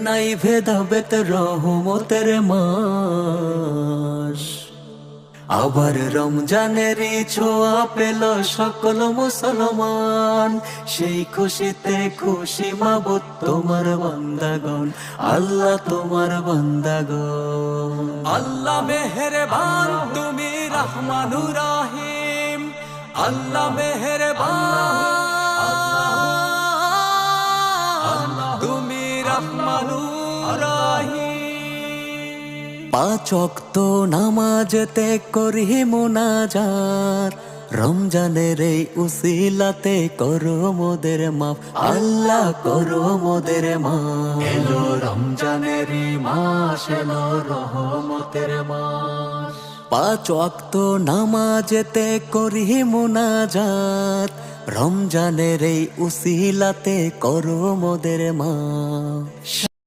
নাই ভেদাভেদ রহমতের মাস। আবার রমজানেরই ছোঁয়া পেল সকল মুসলমান, সেই খুশিতে খুশি মাবুদ তোমার বান্দাগণ, আল্লাহ তোমার বান্দাগণ। আল্লাহ মেহেরবান তুমি রহমানুর রহিম, আল্লাহ মেহেরবান তুমি রহমানুর রহিম। পাঁচ ওয়াক্ত নামাজেতে করি মুনাজাত, রমজানের এই উসিলাতে করো মোদের মাফ, আল্লাহ করো মোদের মাফ। এলো রমজানের মাস, এলো রহমতের মাস। পাঁচ ওয়াক্ত নামাজেতে করি মুনাজাত, রমজানের এই উসিলাতে করো মোদের মাফ।